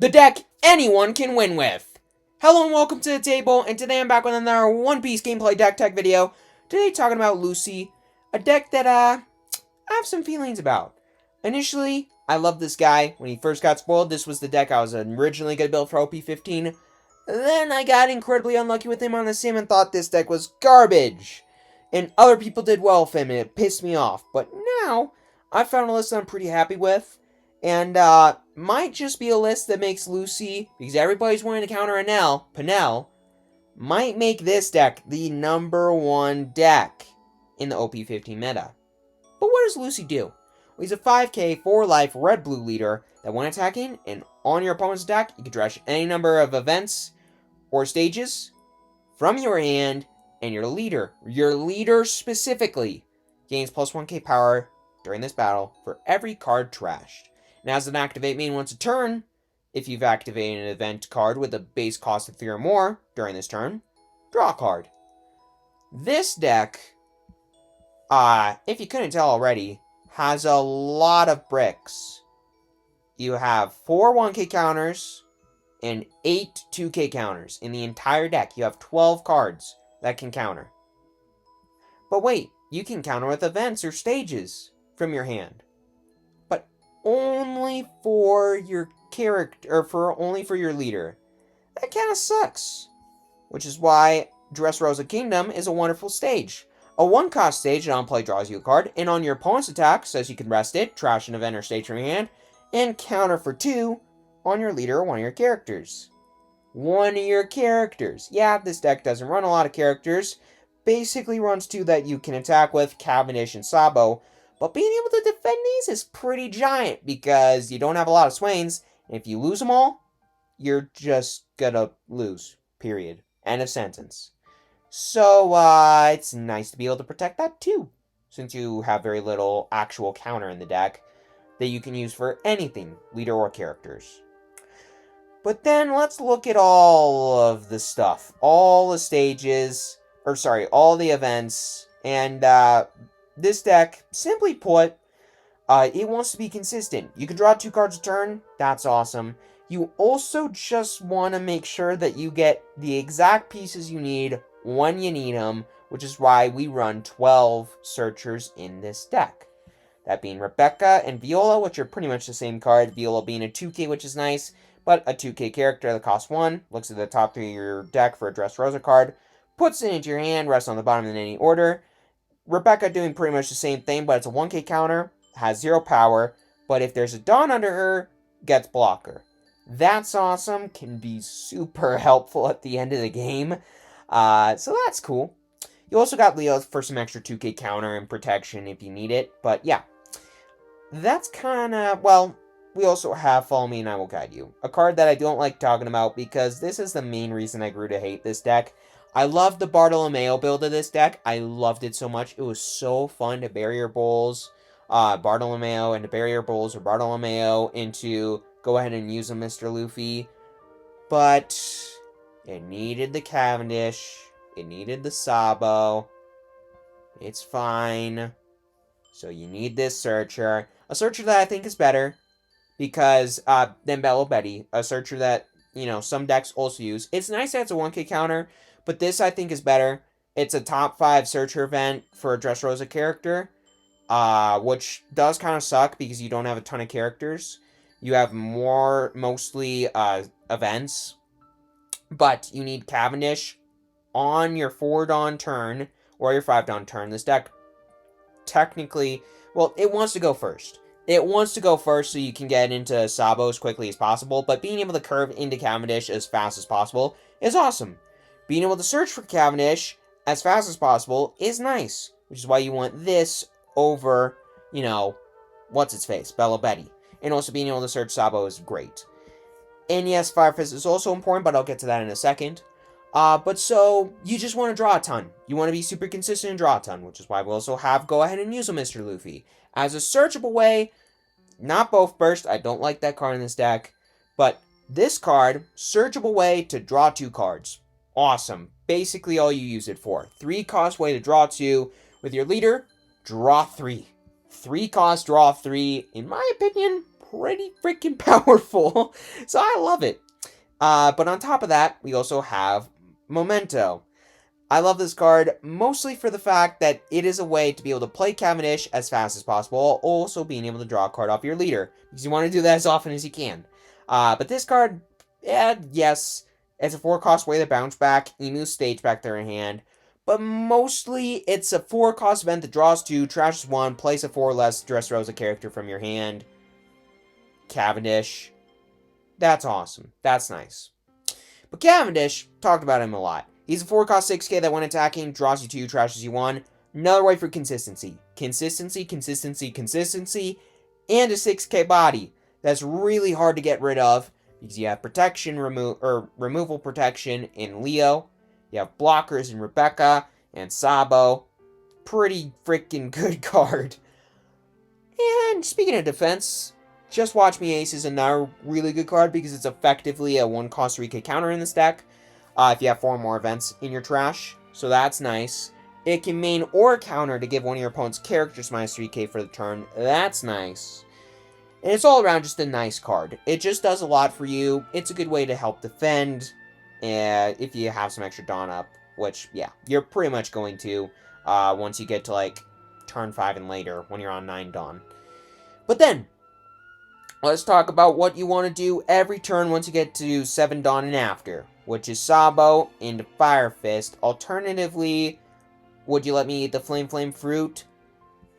the deck anyone can win with. Hello and welcome to the table, and today I'm back with another One Piece gameplay deck tech video. Today talking about Lucy, a deck that I have some feelings about. Initially, I loved this guy. When he first got spoiled, this was the deck I was originally going to build for OP15. Then I got incredibly unlucky with him on the sim and thought this deck was garbage. And other people did well with him and it pissed me off. But now, I found a list that I'm pretty happy with. And might just be a list that makes Lucy, because everybody's wanting to counter PEnel, might make this deck the #1 deck in the OP15 meta. But what does Lucy do? Well, he's a 5k, 4-life, red-blue leader that when attacking and on your opponent's attack, you can trash any number of events or stages from your hand, and your leader specifically, gains plus 1k power during this battle for every card trashed. Now, as an activate main once a turn, if you've activated an event card with a base cost of 3 or more during this turn, draw a card. This deck, if you couldn't tell already, has a lot of bricks. You have 4 1k counters and 8 2k counters. In the entire deck, you have 12 cards that can counter. But wait, you can counter with events or stages from your hand. But only for your character, or only for your leader. That kind of sucks. Which is why Dressrosa Kingdom is a wonderful stage. A 1-cost stage that on play draws you a card, and on your opponent's attack says you can rest it, trash an event or stage from your hand, and counter for 2 on your leader or one of your characters. One of your characters. Yeah, this deck doesn't run a lot of characters. Basically runs 2 that you can attack with, Cavendish and Sabo. But being able to defend these is pretty giant because you don't have a lot of Swains. And if you lose them all, you're just gonna lose. Period. End of sentence. So, it's nice to be able to protect that too. Since you have very little actual counter in the deck that you can use for anything, leader or characters. But then let's look at all of the stuff. All the stages, all the events. And this deck, simply put, it wants to be consistent. You can draw 2 cards a turn. That's awesome. You also just want to make sure that you get the exact pieces you need when you need them, which is why we run 12 searchers in this deck. That being Rebecca and Viola, which are pretty much the same card. Viola being a 2k, which is nice, but a 2k character that costs 1, looks at the top 3 of your deck for a Dressrosa card, puts it into your hand, rests on the bottom in any order. Rebecca doing pretty much the same thing, but it's a 1k counter, has 0 power, but if there's a Dawn under her, gets blocker. That's awesome, can be super helpful at the end of the game, so that's cool. You also got Leo for some extra 2k counter and protection if you need it, but yeah. That's kinda, well, we also have Follow Me and I Will Guide You. A card that I don't like talking about because this is the main reason I grew to hate this deck. I loved the Bartolomeo build of this deck. I loved it so much. It was so fun to barrier bowls Bartolomeo into barrier bowls or Bartolomeo into go ahead and use a Mr. Luffy. But it needed the Cavendish. It needed the Sabo. It's fine. So you need this Searcher. A Searcher that I think is better because than Bello Betty. A Searcher that, some decks also use. It's nice that it's a 1k counter, but this I think is better. It's a top 5 Searcher event for a Dressrosa character, which does kind of suck because you don't have a ton of characters. You have mostly events, but you need Cavendish on your 4-Dawn turn or your 5-Dawn turn. This deck technically, well, it wants to go first. It wants to go first so you can get into Sabo as quickly as possible, but being able to curve into Cavendish as fast as possible is awesome. Being able to search for Cavendish as fast as possible is nice, which is why you want this over, what's-its-face, Bello Betty. And also being able to search Sabo is great. And yes, Fire Fist is also important, but I'll get to that in a second. But so, you just want to draw a ton. You want to be super consistent and draw a ton, which is why we also have Go Ahead and Use a Mr. Luffy. As a searchable way, not both burst, I don't like that card in this deck, but this card, searchable way to draw 2 cards. Awesome. Basically all you use it for. 3 cost way to draw 2. With your leader, draw 3. 3 cost, draw 3. In my opinion, pretty freaking powerful. So I love it. But on top of that, we also have Memento. I love this card mostly for the fact that it is a way to be able to play Cavendish as fast as possible, while also being able to draw a card off your leader, because you want to do that as often as you can. But this card, yes, it's a 4-cost way to bounce back, Emu stage back there in hand, but mostly it's a 4-cost event that draws 2, trashes 1, plays a 4 or less Dressrosa character from your hand. Cavendish. That's awesome. That's nice. But Cavendish, talked about him a lot. He's a 4-cost 6k that when attacking, draws you 2, trashes you 1. Another way for consistency. Consistency, consistency, consistency, and a 6k body. That's really hard to get rid of, because you have protection, removal protection in Leo. You have blockers in Rebecca and Sabo. Pretty freaking good card. And speaking of defense, Just Watch Me Ace is another really good card because it's effectively a 1-cost 3k counter in this deck. If you have 4 more events in your trash, so that's nice. It can main or counter to give one of your opponent's characters minus 3k for the turn. That's nice. And it's all around just a nice card. It just does a lot for you. It's a good way to help defend if you have some extra Dawn up, which, yeah, you're pretty much going to once you get to, like, turn 5 and later when you're on 9 Dawn. But then, let's talk about what you want to do every turn once you get to 7 Dawn and after, which is Sabo into Fire Fist. Alternatively, would you let me eat the Flame Fruit?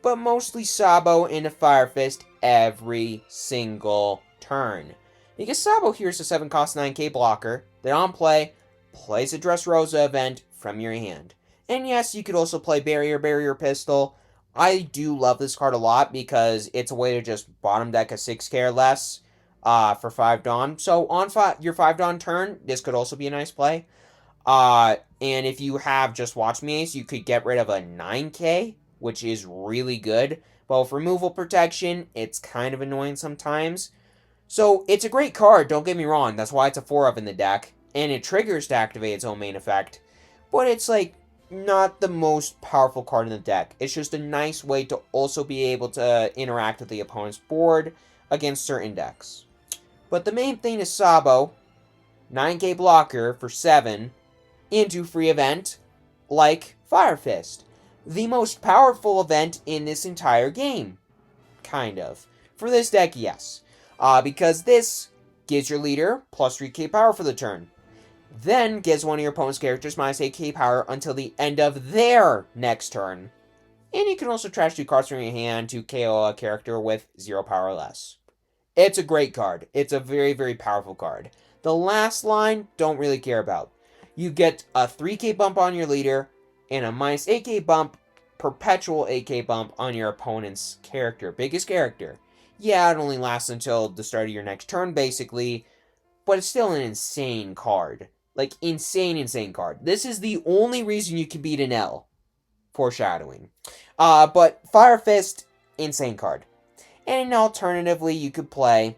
But mostly Sabo into Fire Fist every single turn. Because Sabo here is a 7-cost 9k blocker that on play plays a Dressrosa event from your hand. And yes, you could also play Barrier Pistol. I do love this card a lot because it's a way to just bottom deck a 6k or less for 5 Dawn. So on your 5 Dawn turn, this could also be a nice play. And if you have Just Watch Me Ace, you could get rid of a 9k, which is really good. But with removal protection, it's kind of annoying sometimes. So it's a great card, don't get me wrong. That's why it's a 4-of in the deck. And it triggers to activate its own main effect. But it's like not the most powerful card in the deck. It's just a nice way to also be able to interact with the opponent's board against certain decks. But the main thing is Sabo, 9k blocker for 7, into free event like Fire Fist. The most powerful event in this entire game. Kind of. For this deck, yes. Because this gives your leader plus 3k power for the turn. Then gives one of your opponent's characters minus 8k power until the end of their next turn. And you can also trash 2 cards from your hand to KO a character with 0 power or less. It's a great card. It's a very, very powerful card. The last line, don't really care about. You get a 3k bump on your leader and a minus 8k bump, perpetual 8k bump on your opponent's character. Biggest character. Yeah, it only lasts until the start of your next turn, basically. But it's still an insane card. Like, insane card. This is the only reason you can beat an L. Foreshadowing. But Fire Fist, insane card. And alternatively, you could play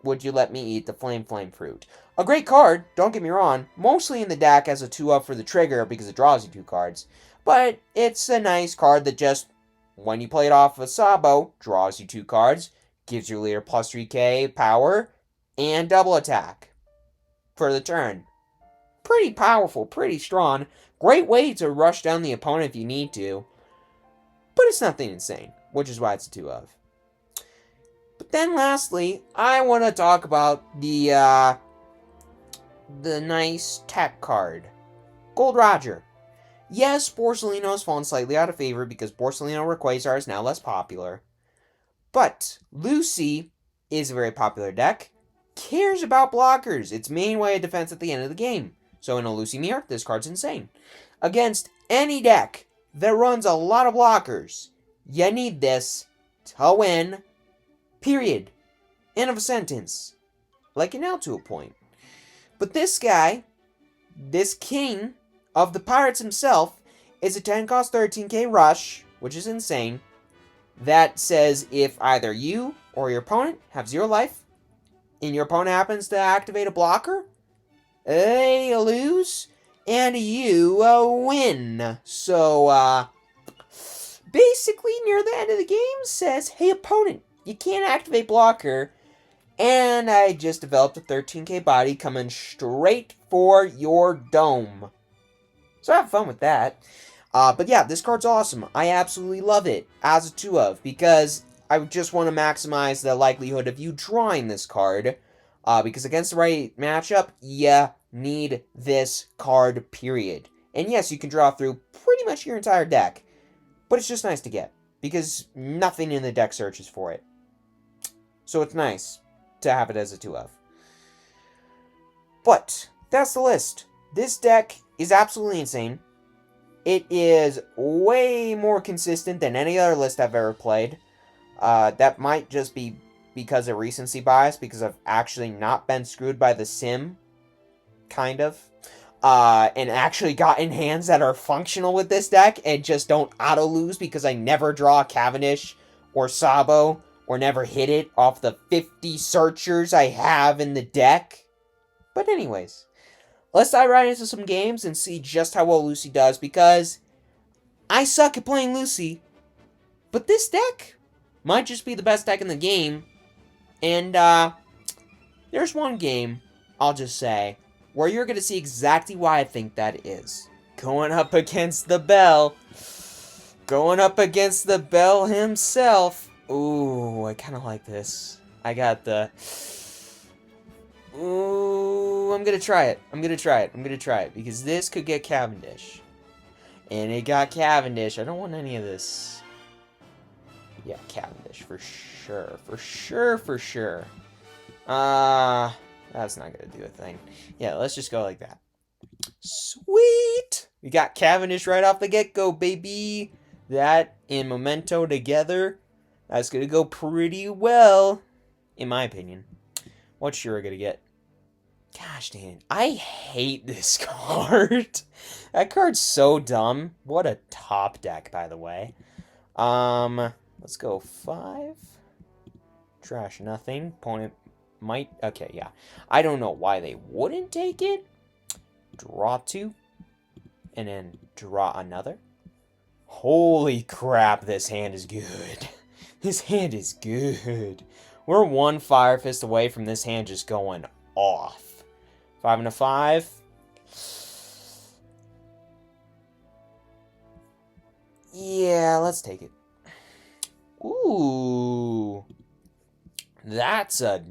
Would You Let Me Eat the Flame Fruit. A great card, don't get me wrong. Mostly in the deck as a 2-up for the trigger because it draws you 2 cards. But it's a nice card that just, when you play it off of Sabo, draws you 2 cards, gives your leader plus 3k power, and double attack for the turn. Pretty powerful, pretty strong. Great way to rush down the opponent if you need to. But it's nothing insane, which is why it's a 2-of. But then lastly, I want to talk about the nice tech card. Gold Roger. Yes, Borsellino has fallen slightly out of favor because Borsellino Rayquaza is now less popular. But Lucy is a very popular deck. Cares about blockers. Its main way of defense at the end of the game. So in a Lucy mirror, this card's insane. Against any deck that runs a lot of blockers, you need this to win. Period. End of a sentence. Like an L to a point. But this guy, this king of the pirates himself, is a 10-cost 13k rush, which is insane, that says if either you or your opponent have 0 life, and your opponent happens to activate a blocker, they lose, and you win. So, basically, near the end of the game, says, hey, opponent, you can't activate blocker. And I just developed a 13k body coming straight for your dome. So have fun with that. But yeah, this card's awesome. I absolutely love it as a 2 of, because I just want to maximize the likelihood of you drawing this card. Because against the right matchup, you need this card, period. And yes, you can draw through pretty much your entire deck. But it's just nice to get, because nothing in the deck searches for it. So it's nice to have it as a 2 of. But that's the list. This deck is absolutely insane. It is way more consistent than any other list I've ever played. That might just be because of recency bias, because I've actually not been screwed by the sim, kind of. And actually gotten hands that are functional with this deck and just don't auto-lose because I never draw Cavendish or Sabo or never hit it off the 50 searchers I have in the deck. But anyways, let's dive right into some games and see just how well Lucy does, because I suck at playing Lucy, but this deck might just be the best deck in the game. And there's one game, I'll just say, where you're going to see exactly why I think that is. Going up against the Bell. Going up against the Bell himself. Ooh, I kind of like this. I got the... Ooh, I'm going to try it. I'm going to try it. Because this could get Cavendish. And it got Cavendish. I don't want any of this. Yeah, Cavendish, for sure. For sure. That's not going to do a thing. Yeah, let's just go like that. Sweet! We got Cavendish right off the get-go, baby. That and Memento together, that's going to go pretty well, in my opinion. What's Shura going to get? Gosh, dang. I hate this card. That card's so dumb. What a top deck, by the way. Let's go 5. Trash nothing. Opponent might... Okay, yeah. I don't know why they wouldn't take it. Draw 2. And then draw another. Holy crap, this hand is good. This hand is good. We're one Fire Fist away from this hand just going off. 5 and a 5. Yeah, let's take it. Ooh. That's a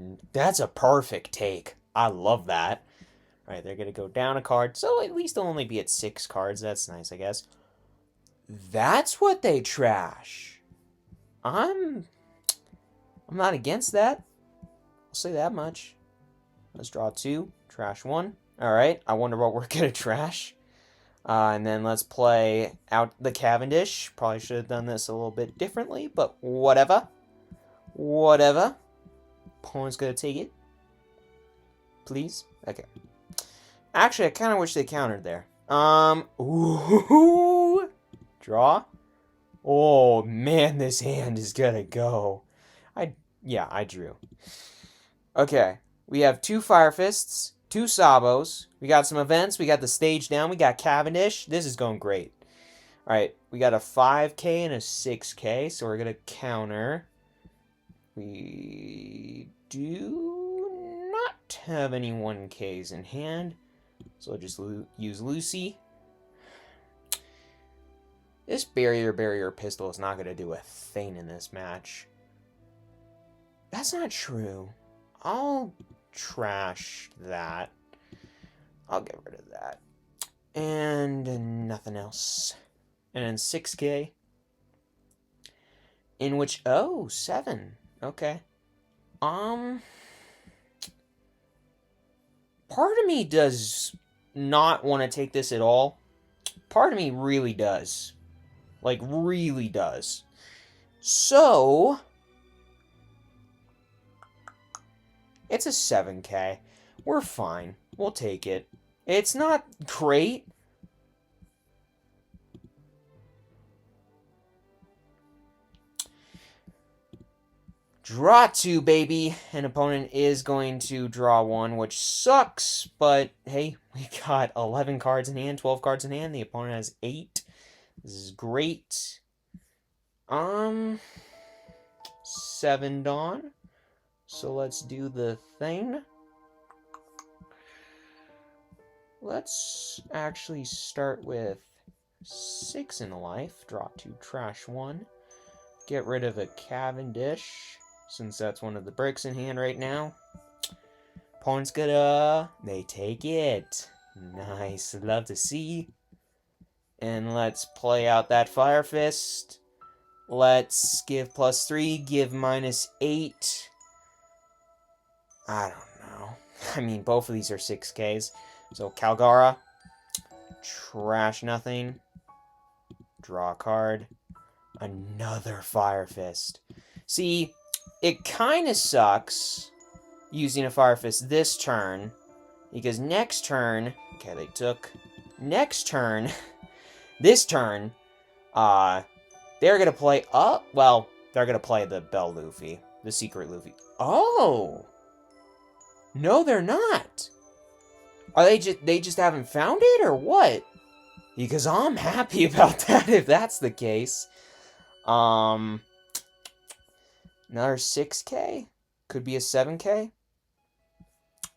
perfect take. I love that. All right, they're going to go down a card. So at least they'll only be at 6 cards. That's nice, I guess. That's what they trash. I'm not against that. I'll say that much. Let's draw 2. Trash 1. All right, I wonder what we're going to trash. And then let's play out the Cavendish. Probably should have done this a little bit differently, but whatever. Whatever. Opponent's going to take it. Please? Okay. Actually, I kind of wish they countered there. Ooh. Draw. Oh, man, this hand is going to go. Yeah, I drew. Okay. We have 2 Fire Fists, 2 Sabos. We got some events. We got the stage down. We got Cavendish. This is going great. All right. We got a 5k and a 6k, so we're going to counter. We do not have any 1ks in hand, so I'll just use Lucy. This barrier pistol is not going to do a thing in this match. That's not true. I'll trash that. I'll get rid of that. And nothing else. And then 6k. In which... Oh, 7. Okay. Part of me does not want to take this at all. Part of me really does. Like, really does. So... It's a 7k. We're fine. We'll take it. It's not great. Draw 2, baby. An opponent is going to draw 1, which sucks. But, hey, we got 11 cards in hand, 12 cards in hand. The opponent has 8. This is great. 7 Dawn. So let's do the thing. Let's actually start with 6 in life. Draw 2, trash 1. Get rid of a Cavendish, since that's one of the bricks in hand right now. Opponent's gonna... They take it. Nice. Love to see. And let's play out that Fire Fist. Let's give +3, give -8. I don't know. I mean, both of these are 6Ks. So, Calgara. Trash nothing. Draw a card. Another Fire Fist. See, it kind of sucks using a Fire Fist this turn. Because next turn... Okay, they took... Next turn... This turn... They're gonna play... well, they're gonna play the Bell Luffy. The Secret Luffy. Oh! No, they're not! Are they just haven't found it, or what? Because I'm happy about that, if that's the case. Another 6K? Could be a 7K?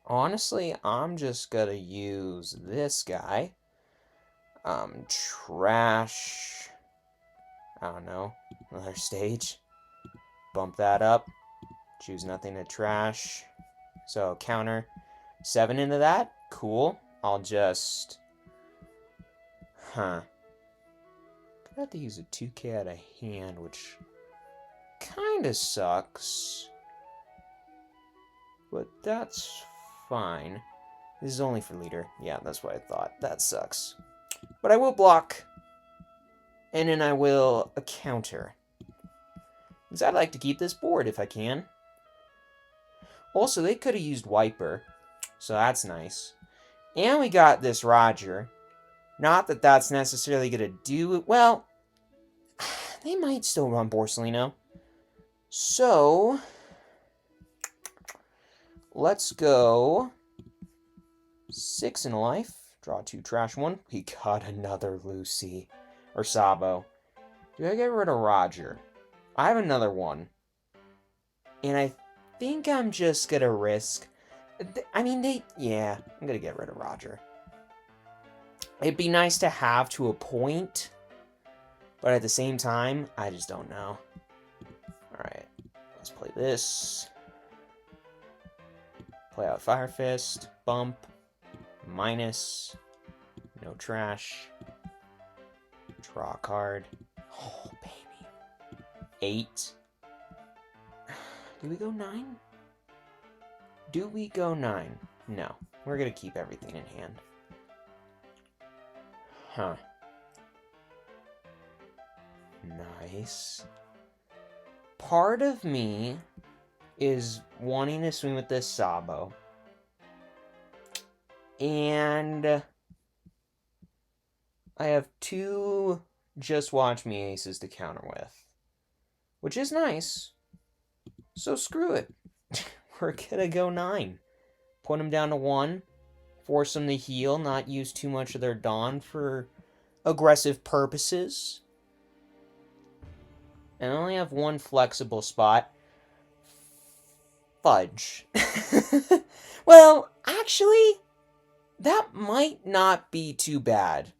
Honestly, I'm just gonna use this guy. Trash... I don't know. Another stage. Bump that up. Choose nothing to trash. So, counter 7 into that. Cool. I'll just... Huh. Gonna have to use a 2K out of hand, which kinda sucks. But that's fine. This is only for leader. Yeah, that's what I thought. That sucks. But I will block. And then I will counter. Because I'd like to keep this board if I can. Also, they could have used Wiper. So that's nice. And we got this Roger. Not that that's necessarily going to do it. Well, they might still run Borsellino. So, let's go 6 in life. Draw 2, trash 1. We got another Lucy. Or Sabo. Do I get rid of Roger? I have another one. And I think I'm just going to risk... I mean, yeah, I'm going to get rid of Roger. It'd be nice to have to a point. But at the same time, I just don't know. Alright, let's play this. Play out Fire Fist. Bump. Minus. No trash. Draw a card. Oh, baby. 8. Do we go 9? Do we go 9? No. We're going to keep everything in hand. Huh. Nice. Part of me is wanting to swing with this Sabo. And I have 2 Just Watch Me aces to counter with. Which is nice. So screw it. We're gonna go 9. Put them down to 1. Force them to heal, not use too much of their Dawn for aggressive purposes. And I only have 1 flexible spot. Fudge. Well, actually, that might not be too bad.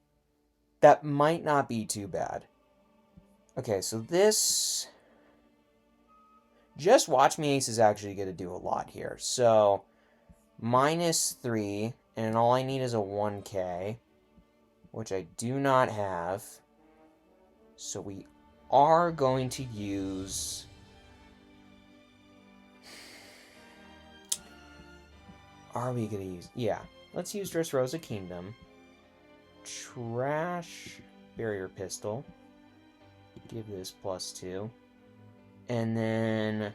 That might not be too bad. Okay, so this... Just Watch Me Ace is actually going to do a lot here. So, -3, and all I need is a 1K, which I do not have. So we are going to use... Are we going to use... Yeah, let's use Dressrosa Kingdom. Trash Barrier Pistol. Give this +2. And then,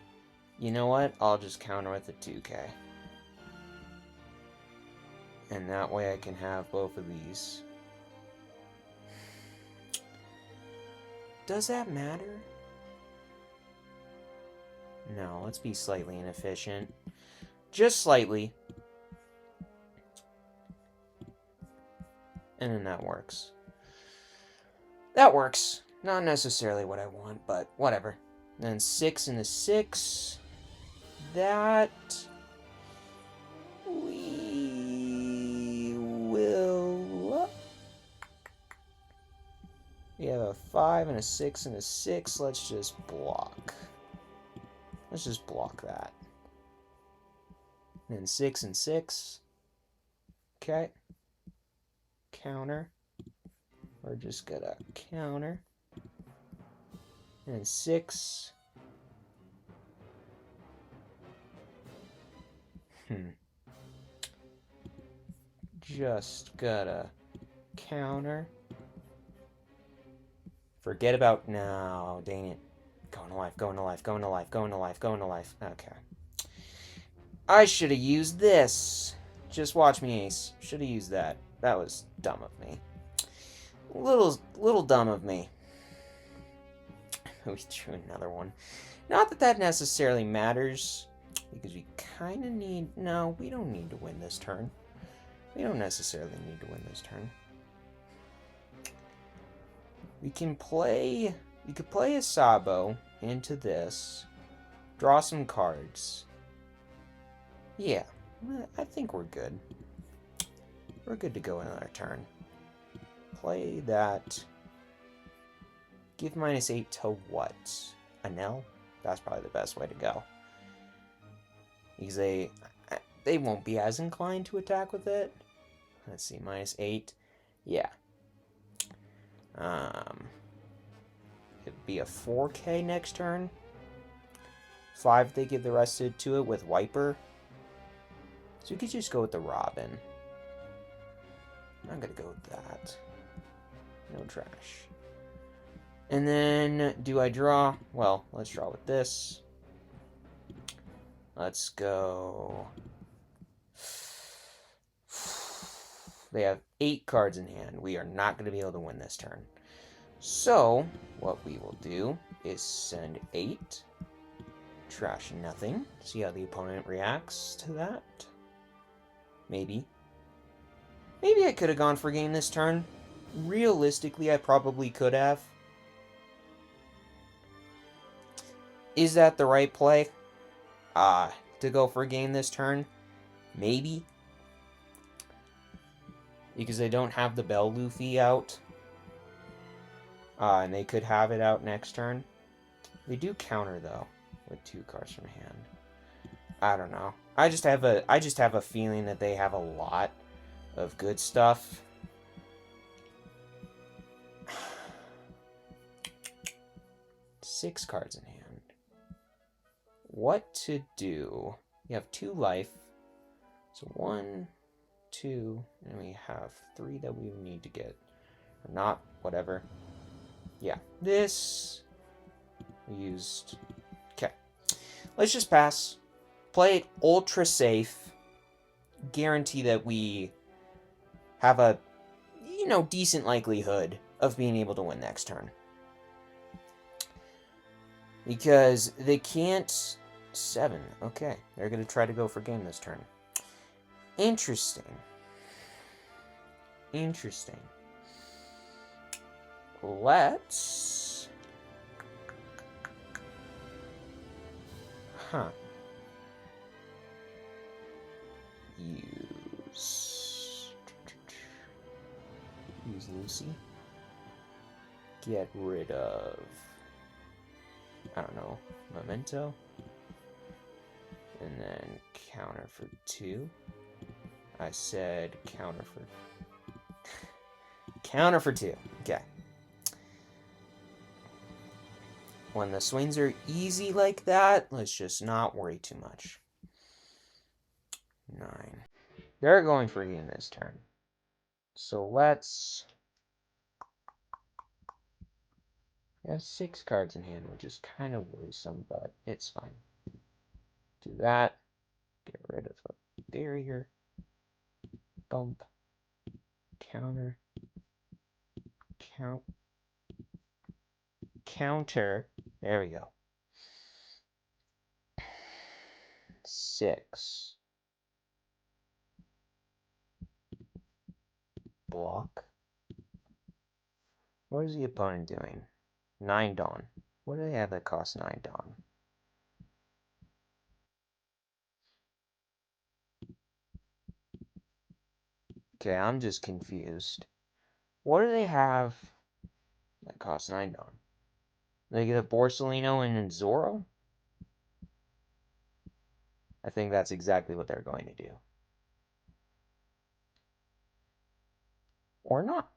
you know what? I'll just counter with a 2K. And that way I can have both of these. Does that matter? No, let's be slightly inefficient. Just slightly. And then that works. That works. Not necessarily what I want, but whatever. Then 6 and a 6. That we will. We have a 5 and a 6 and a 6. Let's just block. Let's just block that. Then 6 and 6. Okay. Counter. We're just gonna counter. And 6. Just gotta counter. Forget about... No, dang it. Going to life, going to life, going to life, going to life, going to life. Okay. I should have used this. Just watch me, Ace. Should have used that. That was dumb of me. Little dumb of me. We drew another one. Not that that necessarily matters, because we kind of need... No, we don't need to win this turn. We don't necessarily need to win this turn. We can play... We could play a Sabo into this. Draw some cards. Yeah, I think we're good. We're good to go another turn. Play that. Give -8 to what? PEnel? That's probably the best way to go. Because they won't be as inclined to attack with it. Let's see, -8. Yeah. It'd be a 4K next turn. 5, they give the rest to it with Wiper. So we could just go with the Robin. I'm gonna go with that. No trash. And then, do I draw? Well, let's draw with this. Let's go... They have 8 cards in hand. We are not going to be able to win this turn. So, what we will do is send 8. Trash nothing. See how the opponent reacts to that. Maybe. Maybe I could have gone for game this turn. Realistically, I probably could have. Is that the right play? To go for a game this turn? Maybe. Because they don't have the Bell Luffy out. And they could have it out next turn. They do counter, though, with 2 cards from hand. I don't know. I just have a feeling that they have a lot of good stuff. Six cards in hand. What to do? You have 2 life. So 1, 2, and we have 3 that we need to get. Or not, whatever. Yeah, this we used. Okay. Let's just pass. Play it ultra safe. Guarantee that we have a, decent likelihood of being able to win next turn. Because they can't... 7. Okay. They're going to try to go for game this turn. Interesting. Interesting. Let's... Use Lucy. Get rid of... I don't know. Memento. And then counter for 2. I said counter for... counter for 2. Okay. When the swings are easy like that, let's just not worry too much. 9. They're going for game this turn. So let's... We have 6 cards in hand, which is kind of worrisome, but it's fine. Do that. Get rid of a barrier. Bump. Counter. Counter. There we go. 6. Block. What is the opponent doing? 9 Dawn. What do they have that costs 9 Dawn? Okay, I'm just confused. What do they have that costs 9 Dawn? They get a Borsalino and a Zoro? I think that's exactly what they're going to do. Or not.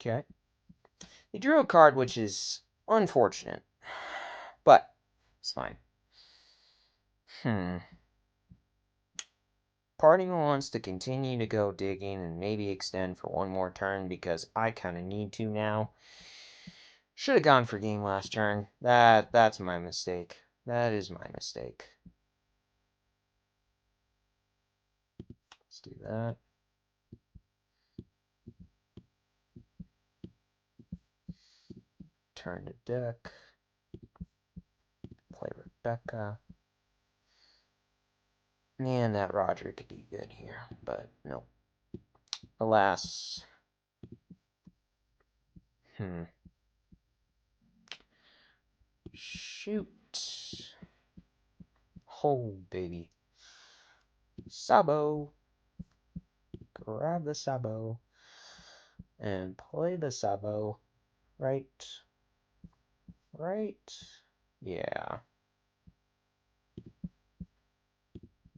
Okay. They drew a card which is unfortunate. But it's fine. Party wants to continue to go digging and maybe extend for one more turn because I kind of need to now. Should have gone for game last turn. That's my mistake. That is my mistake. Let's do that. Turn to deck. Play Rebecca. And that Roger could be good here, but no. Alas. Shoot. Oh, baby. Sabo. Grab the Sabo. And play the Sabo. Right. Right. Yeah.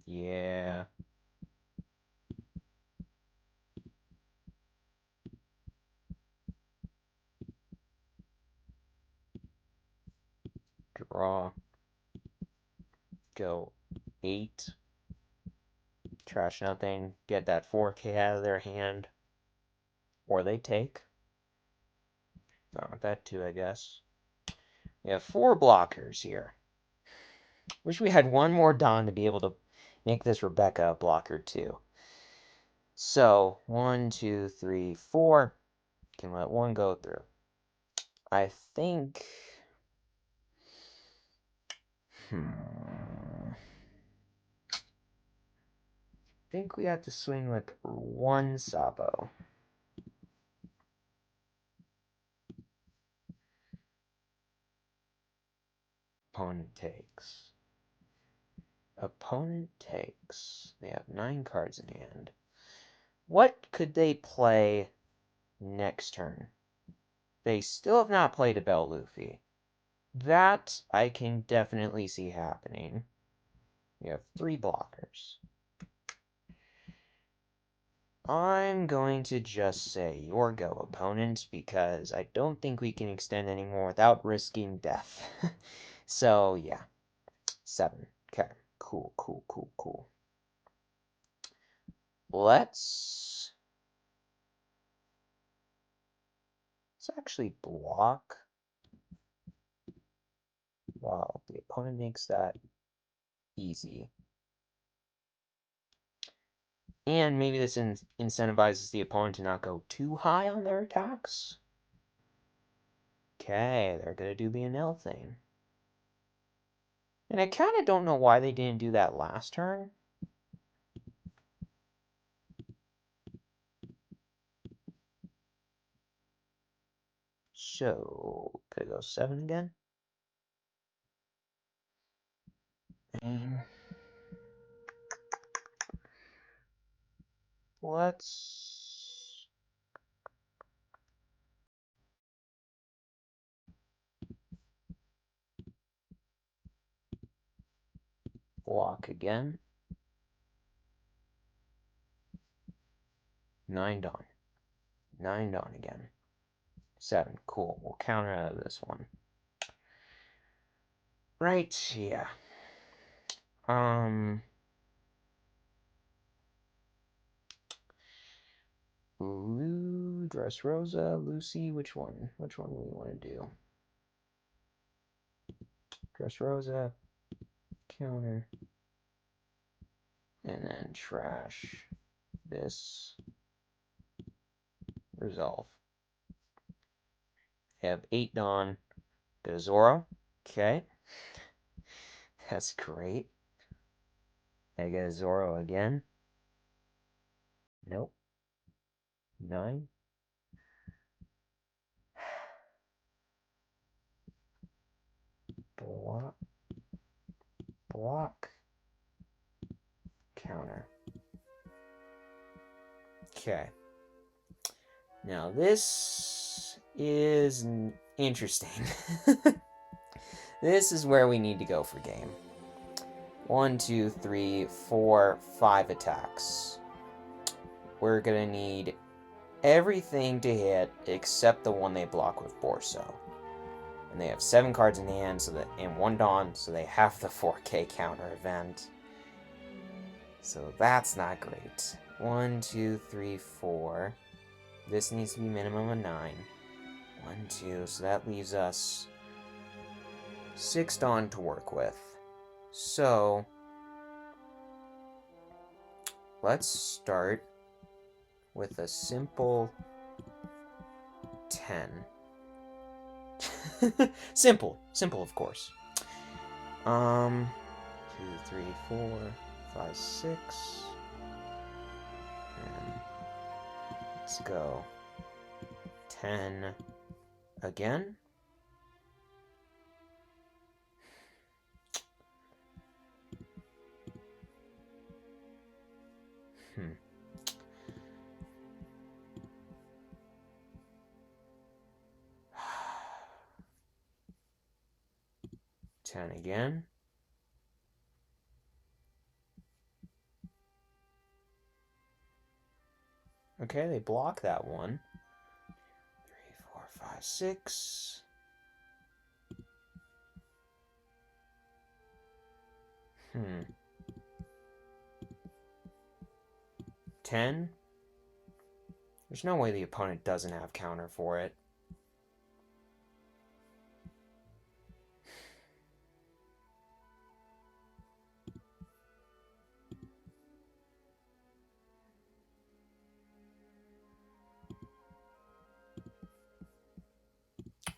Yeah. Draw. Go 8. Trash nothing. Get that 4K out of their hand. Or they take. Not with that too, I guess. We have 4 blockers here. Wish we had one more Dawn to be able to make this Rebecca a blocker too. So, 1, 2, 3, 4. Can let one go through. I think... I think we have to swing with 1 Sabo. Opponent takes. Opponent takes. They have 9 cards in hand. What could they play next turn? They still have not played a Bell Luffy. That I can definitely see happening. We have 3 blockers. I'm going to just say your go, opponent, because I don't think we can extend anymore without risking death. So, yeah. 7. Okay. Cool, cool, cool, cool. Let's actually block while the opponent makes that easy. And maybe this incentivizes the opponent to not go too high on their attacks. Okay, they're going to do the PEnel thing. And I kind of don't know why they didn't do that last turn. So, could I go 7 again? And let's block again. 9 Dawn. 9 Dawn again. 7. Cool. We'll counter out of this one. Right, yeah. Dressrosa, Lucy, which one? Which one do we want to do? Dressrosa, counter, and then trash this, resolve. Have 8 Dawn, go to Zoro. Okay. That's great. I get a Zoro again. Nope. 9. Block. Block. Counter. Okay. Now this is interesting. This is where we need to go for game. 1, 2, 3, 4, 5 attacks. We're gonna need everything to hit except the one they block with Borso. And they have 7 cards in hand, and 1 Dawn, so they have the 4K counter event. So that's not great. 1, 2, 3, 4. This needs to be minimum of 9. 1, 2, so that leaves us 6 Dawn to work with. So, let's start with a simple 10. Simple, of course. 2, 3, 4, 5, 6. And let's go 10 again. Hmm. 10 again. Okay, they block that one. 3, 4, 5, 6. Hmm. 10. There's no way the opponent doesn't have counter for it.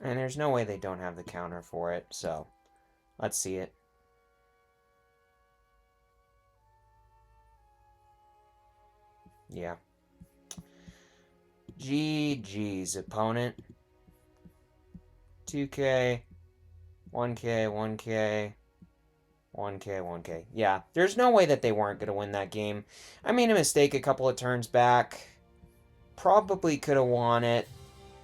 And there's no way they don't have the counter for it, so let's see it. Yeah. GG's, opponent. 2K, 1K, 1K, 1K, 1K. Yeah, there's no way that they weren't going to win that game. I made a mistake a couple of turns back. Probably could have won it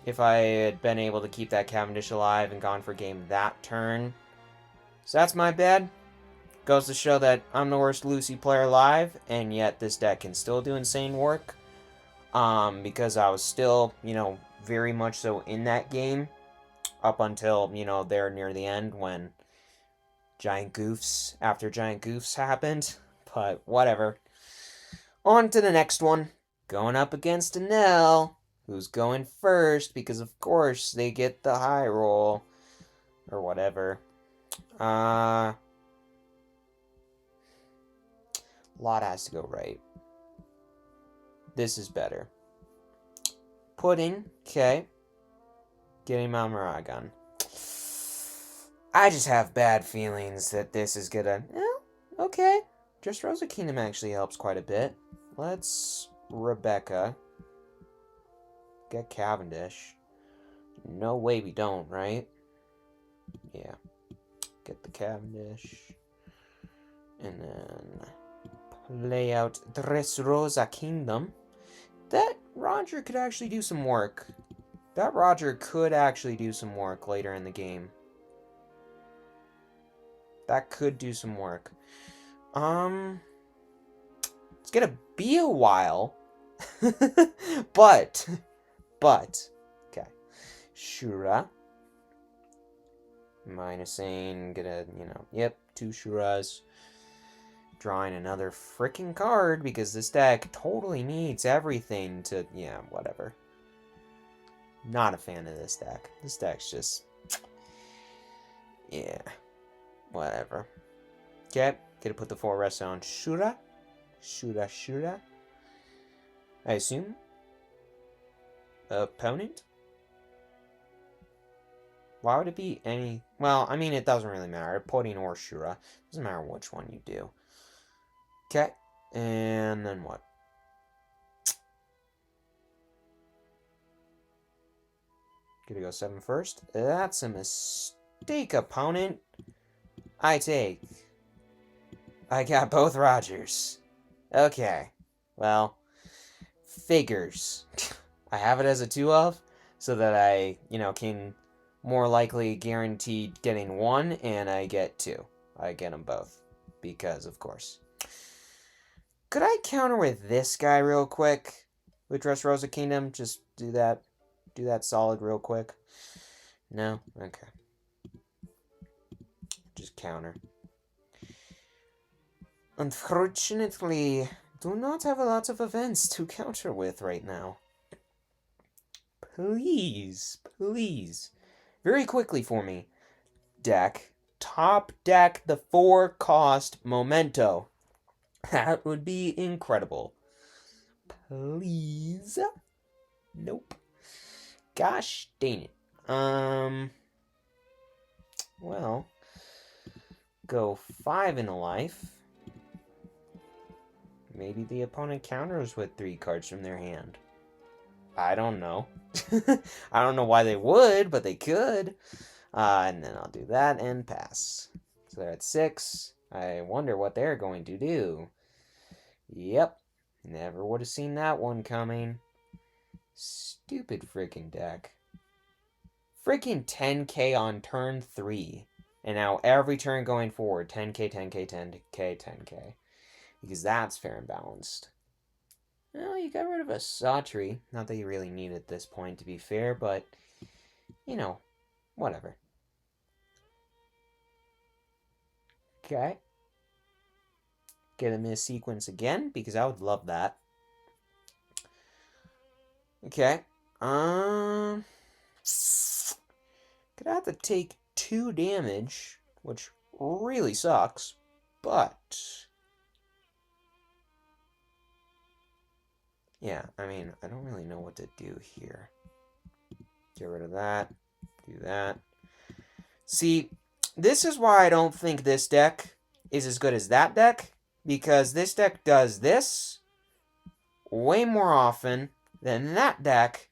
if I had been able to keep that Cavendish alive and gone for game that turn. So that's my bad. Goes to show that I'm the worst Lucy player alive, and yet this deck can still do insane work. Because I was still, very much so in that game up until, there near the end when giant goofs happened. But whatever. On to the next one. Going up against PEnel, who's going first because, of course, they get the high roll. Or whatever. A lot has to go right. This is better. Pudding, okay. Getting my Maragon. I just have bad feelings that this is gonna... okay. Just Rosa Kingdom actually helps quite a bit. Let's Rebecca. Get Cavendish. No way we don't, right? Yeah. Get the Cavendish. And then play out Dressrosa Kingdom. That Roger could actually do some work. Later in the game. That could do some work. It's gonna be a while. but, okay. Shura. Minusing, yep, 2 Shuras. Drawing another freaking card because this deck totally needs everything to, whatever. Not a fan of this deck. This deck's just, whatever. Okay, gonna put the 4 rest on Shura. Shura. I assume. Opponent? Why would it be any... Well, I mean, it doesn't really matter. Pudding or Shura. Doesn't matter which one you do. Okay. And then what? Gonna go 7 first. That's a mistake, opponent. I take. I got both Rogers. Okay. Well, figures. I have it as a 2 of, so that I, can more likely guarantee getting 1, and I get 2. I get them both. Because, of course. Could I counter with this guy real quick? With Dressrosa Kingdom? Just do that. Do that solid real quick. No? Okay. Just counter. Unfortunately, do not have a lot of events to counter with right now. Please, please. Very quickly for me. Deck. Top deck the 4-cost Memento. That would be incredible. Please. Nope. Gosh dang it. Well, go 5 in a life. Maybe the opponent counters with 3 cards from their hand. I don't know. I don't know why they would, but they could. And then I'll do that and pass. So they're at 6. I wonder what they're going to do. Yep. Never would have seen that one coming. Stupid freaking deck. Freaking 10k on turn 3. And now every turn going forward, 10k, 10k, 10k, 10k. Because that's fair and balanced. Well, you got rid of a Sawtree. Not that you really need it at this point, to be fair, but, whatever. Okay. Get a miss sequence again, because I would love that. Okay. Gonna have to take 2 damage, which really sucks, but... yeah, I mean, I don't really know what to do here. Get rid of that. Do that. See, this is why I don't think this deck is as good as that deck, because this deck does this way more often than that deck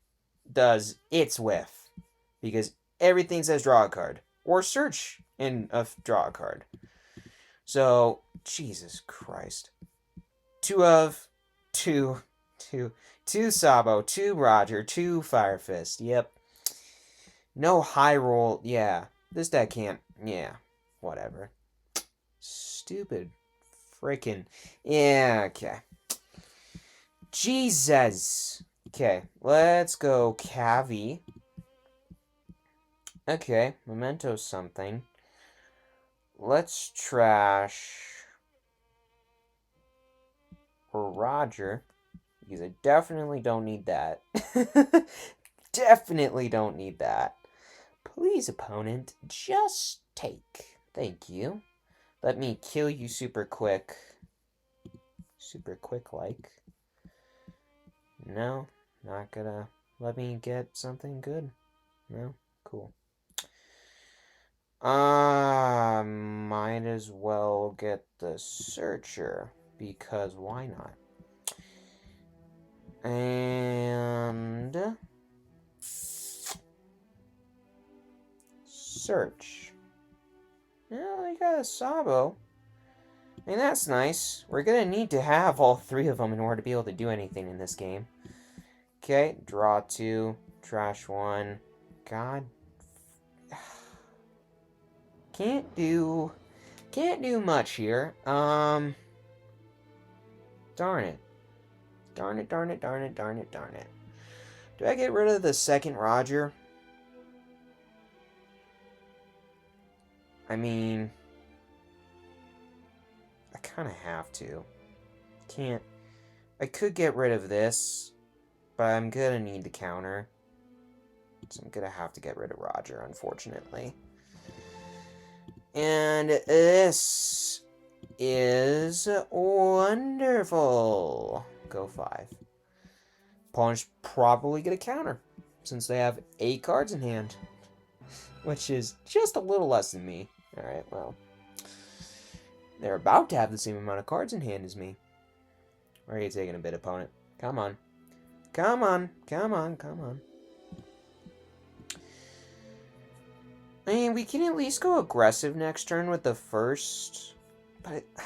does its with. Because everything says draw a card. Or search in a draw a card. So, Jesus Christ. 2 of, 2 Sabo, 2 Roger, 2 Fire Fist. Yep. No high roll. Yeah. This deck can't. Yeah. Whatever. Stupid. Freaking. Yeah, okay. Jesus. Okay. Let's go Cavi. Okay. Memento something. Let's trash Roger. Because I definitely don't need that. Definitely don't need that. Please, opponent, just take. Thank you. Let me kill you super quick. Super quick like. No, not gonna let me get something good. No? Cool. Might as well get the Searcher. Because why not? And search. Well, I got a Sabo. I mean, that's nice. We're gonna need to have all 3 of them in order to be able to do anything in this game. Okay, draw 2, trash 1. God. Can't do much here. Darn it. Darn it, darn it, darn it, darn it, darn it. Do I get rid of the second Roger? I mean... I kind of have to. Can't... I could get rid of this, but I'm gonna need the counter. So I'm gonna have to get rid of Roger, unfortunately. And this is wonderful. Go 5. Opponents probably get a counter, since they have 8 cards in hand. Which is just a little less than me. Alright, well. They're about to have the same amount of cards in hand as me. Where are you taking a bit, opponent? Come on. Come on, come on, come on. I mean, we can at least go aggressive next turn with the first, but I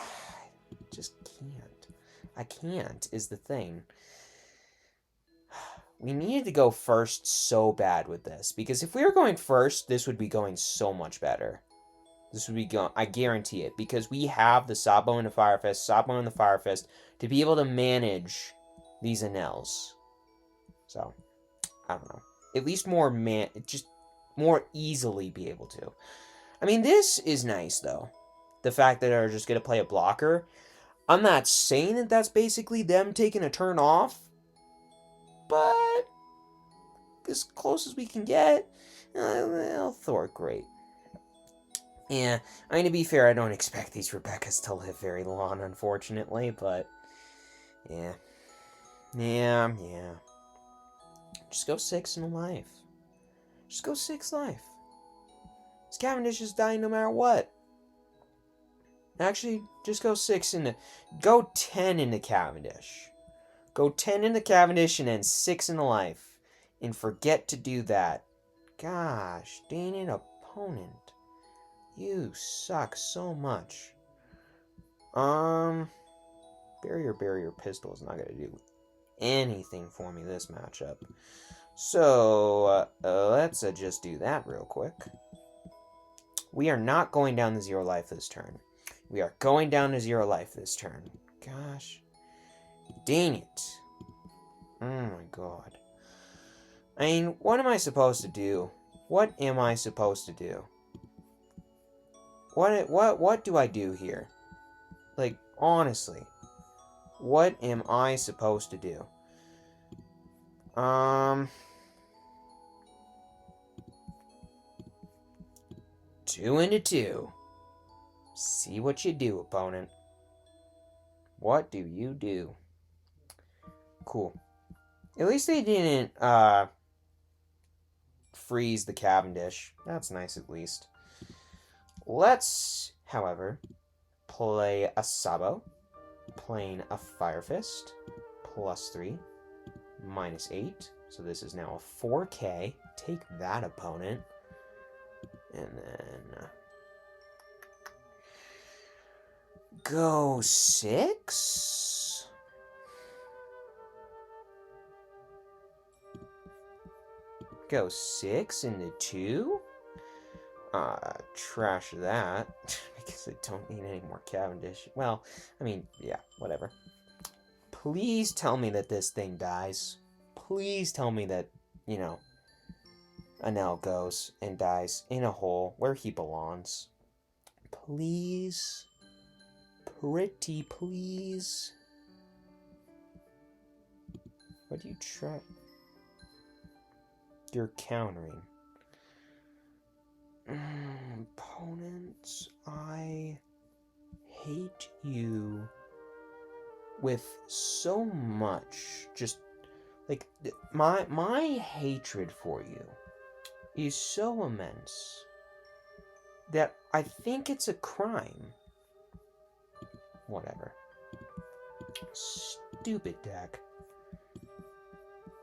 just can't. I can't, is the thing. We needed to go first so bad with this, because if we were going first, this would be going so much better. This would be going, I guarantee it, because we have the Sabo and the Fire Fist, Sabo and the Fire Fist, to be able to manage these PEnels. So, I don't know. At least just more easily be able to. I mean, this is nice, though. The fact that they're just going to play a blocker. I'm not saying that that's basically them taking a turn off, but as close as we can get, they'll thwart great. Yeah, I mean, to be fair, I don't expect these Rebeccas to live very long, unfortunately, but yeah. Yeah. Just go 6 in a life. Just go 6 life. This Cavendish is dying no matter what. Actually, just go 6 into... Go 10 into Cavendish. Go 10 into Cavendish and then 6 into life. And forget to do that. Gosh, dang it, opponent. You suck so much. Barrier Pistol is not going to do anything for me this matchup. So, let's just do that real quick. We are not going down to 0 life this turn. We are going down to 0 life this turn. Gosh. Dang it. Oh my god. I mean, what am I supposed to do? What am I supposed to do? What do I do here? Like, honestly. What am I supposed to do? 2 into 2. See what you do, opponent. What do you do? Cool. At least they didn't, freeze the Cavendish. That's nice, at least. Let's, however, play a Sabo, playing a Fire Fist, +3, -8. So this is now a 4K. Take that, opponent. And then go 6. Go 6 into 2. Trash that, because I don't need any more Cavendish. Well, I mean, yeah, whatever. Please tell me that this thing dies. Please tell me that, you know, PEnel goes and dies in a hole where he belongs. Please. Pretty please. What do you try? You're countering. Opponents, I hate you with so much. Just like my hatred for you is so immense that I think it's a crime. Whatever. Stupid deck.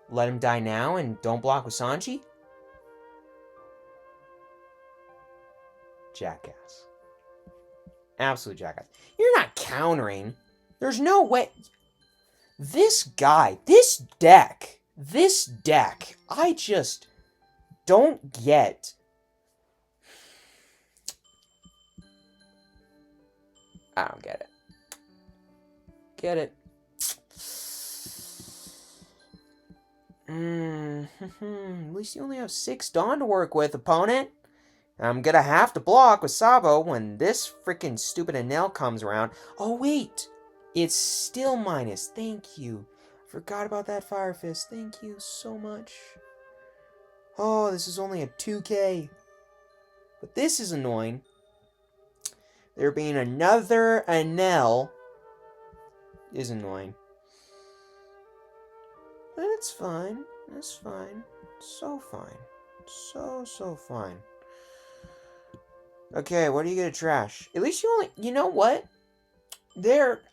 Let him die now and don't block with Sanji? Jackass. Absolute jackass. You're not countering. There's no way. This guy, this deck, I just don't get. I don't get it. Get it? At least you only have 6 Dawn to work with, opponent. I'm gonna have to block with Sabo when this freaking stupid PEnel comes around. Oh, wait. It's still minus. Thank you. Forgot about that Fire Fist. Thank you so much. Oh, this is only a 2K. But this is annoying. There being another PEnel is annoying. But it's fine. It's fine. So fine. So fine. Okay, what are you gonna trash? At least you only... You know what?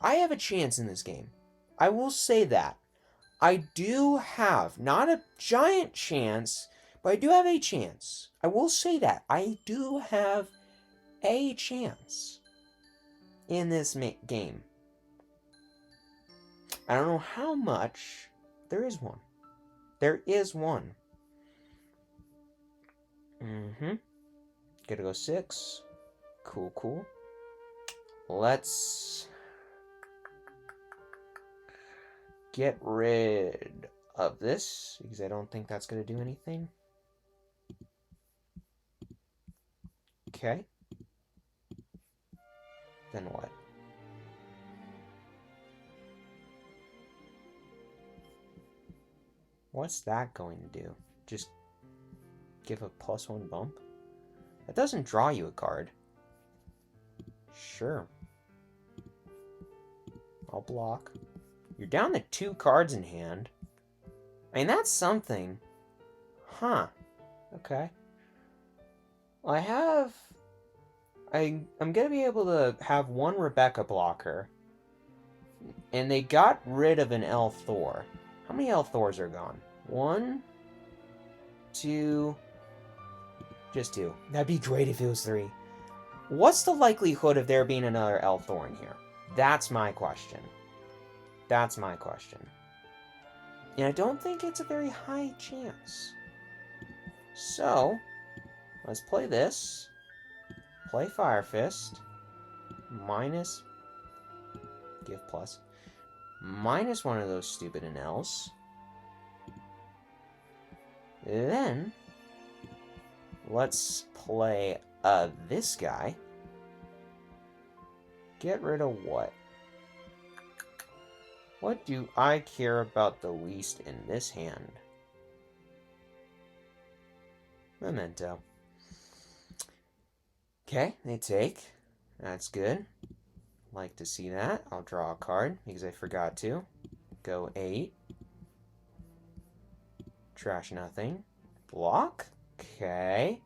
I have a chance in this game. I will say that. I do have, not a giant chance, But I do have a chance. I will say that. I do have a chance in this game. I don't know how much. There is one. There is one. Gotta go 6. Cool, cool. Let's get rid of this, because I don't think that's gonna do anything. Okay. Then what? What's that going to do? Just give a +1 bump? That doesn't draw you a card. Sure. I'll block. You're down to 2 cards in hand. I mean, that's something. Huh. Okay. I'm gonna be able to have 1 Rebecca blocker. And they got rid of an L Thor. How many L Thors are gone? 1, 2, just 2. That'd be great if it was 3. What's the likelihood of there being another L Thor in here? That's my question. That's my question. And I don't think it's a very high chance. So, let's play this. Play Fire Fist. Minus. Give plus. Minus one of those stupid NLs. Then, let's play this guy. Get rid of what? What do I care about the least in this hand? Memento. Okay, they take. That's good. Like to see that. I'll draw a card because I forgot to. Go 8. Trash nothing. Block. Okay.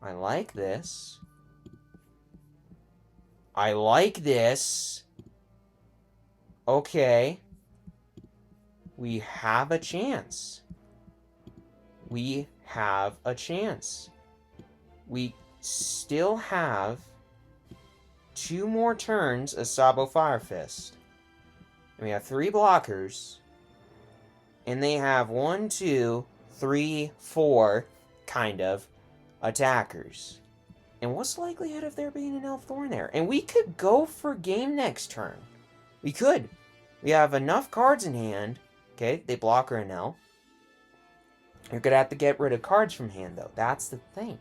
I like this. I like this. Okay. We have a chance. We have a chance. We still have 2 more turns of Sabo Fire Fist. And we have 3 blockers. And they have 1, 2, 3, 4, kind of, attackers. And what's the likelihood of there being an Elf Thorn there? And we could go for game next turn. We could. We have enough cards in hand. Okay, they block her an L. You're going to have to get rid of cards from hand, though. That's the thing.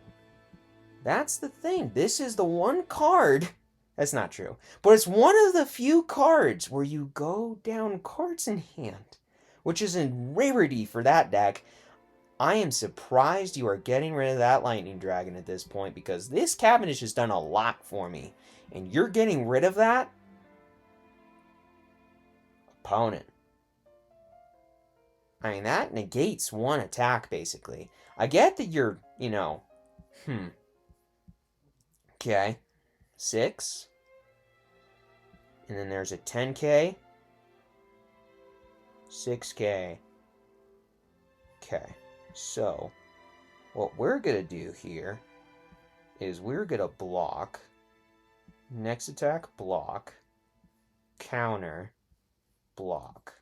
That's the thing. This is the one card. That's not true. But it's one of the few cards where you go down cards in hand, which is a rarity for that deck. I am surprised you are getting rid of that Lightning Dragon at this point, because this Cavendish has done a lot for me. And you're getting rid of that? Opponent. I mean, that negates 1 attack, basically. I get that you're, Okay. 6. And then there's a 10k. 6k. Okay. So, what we're going to do here is we're going to block. Next attack, block. Counter, block.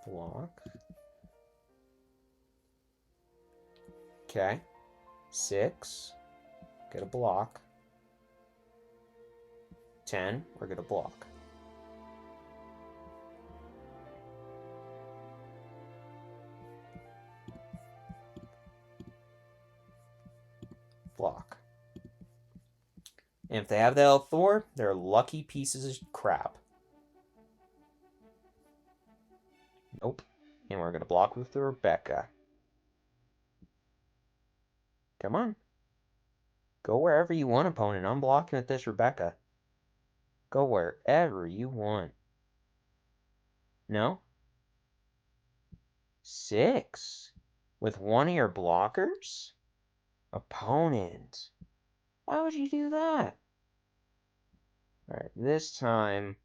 Block. Okay. 6. Get a block. 10. We're going to block. Block. And if they have the Elf Thor, they're lucky pieces of crap. Nope. And we're going to block with the Rebecca. Come on. Go wherever you want, opponent. I'm blocking with this Rebecca. Go wherever you want. No? 6. With one of your blockers? Opponent. Why would you do that? Alright, this time...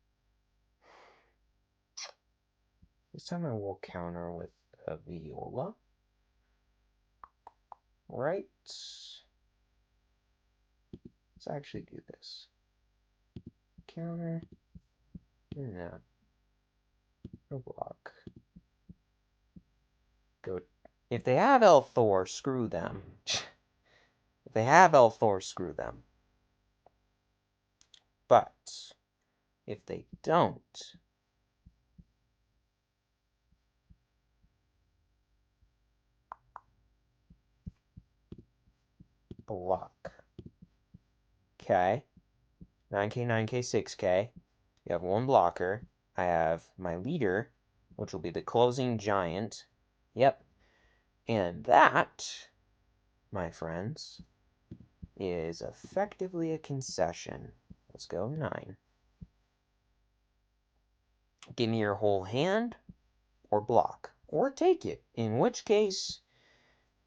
This time I will counter with a Viola. Right. Let's actually do this. Counter. No. No block. Go. If they have L-Thor, screw them. If they have L-Thor, screw them. But if they don't, block. Okay. 9K, 9K, 6K. You have one blocker. I have my leader, which will be the closing giant. Yep. And that, my friends, is effectively a concession. Let's go 9. Give me your whole hand, or block, or take it. In which case,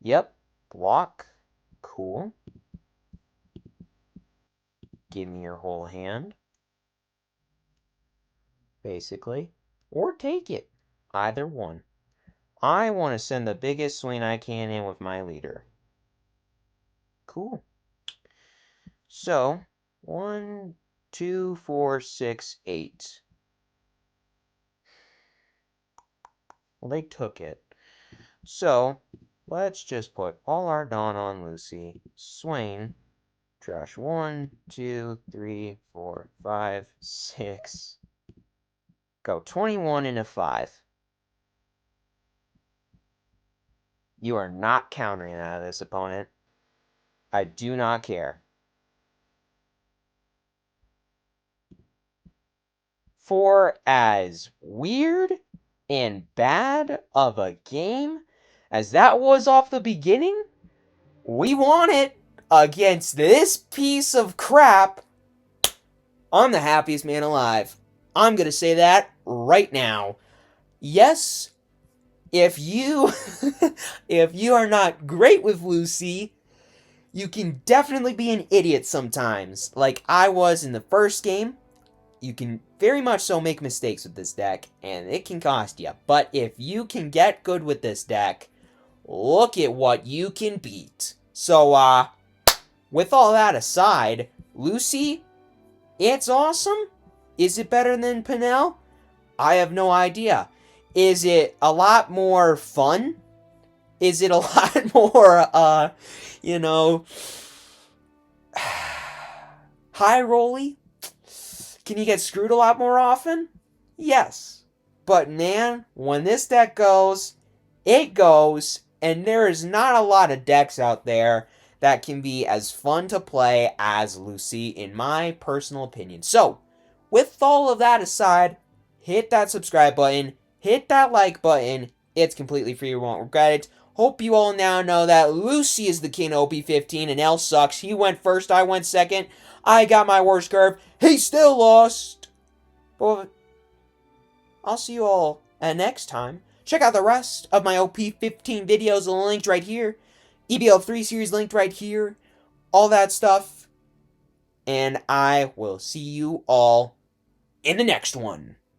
yep, block, cool. Give me your whole hand, basically, or take it. Either one. I want to send the biggest swing I can in with my leader. Cool. So, 1, 2, 4, 6, 8. Well, they took it. So, let's just put all our Dawn on Lucy. Swain. Trash 1, 2, 3, 4, 5, 6. Go 21 into 5. You are not countering out of this, opponent. I do not care. For as weird and bad of a game as that was off the beginning, we won it against this piece of crap. I'm the happiest man alive. I'm going to say that right now. Yes, if you if you are not great with Lucy, you can definitely be an idiot sometimes, like I was in the first game. You can very much so make mistakes with this deck, and it can cost you. But if you can get good with this deck, look at what you can beat. So, with all that aside, Lucy, it's awesome. Is it better than PEnel? I have no idea. Is it a lot more fun? Is it a lot more, you know, high rolly? Can you get screwed a lot more often? Yes. But man, when this deck goes, it goes, and there is not a lot of decks out there that can be as fun to play as Lucy, in my personal opinion. So, with all of that aside, hit that subscribe button, hit that like button. It's completely free, you won't regret it. Hope you all now know that Lucy is the king of OP15 and L sucks. He went first, I went second. I got my worst curve. He still lost. But I'll see you all next time. Check out the rest of my OP15 videos linked right here. EBL3 series linked right here. All that stuff. And I will see you all in the next one.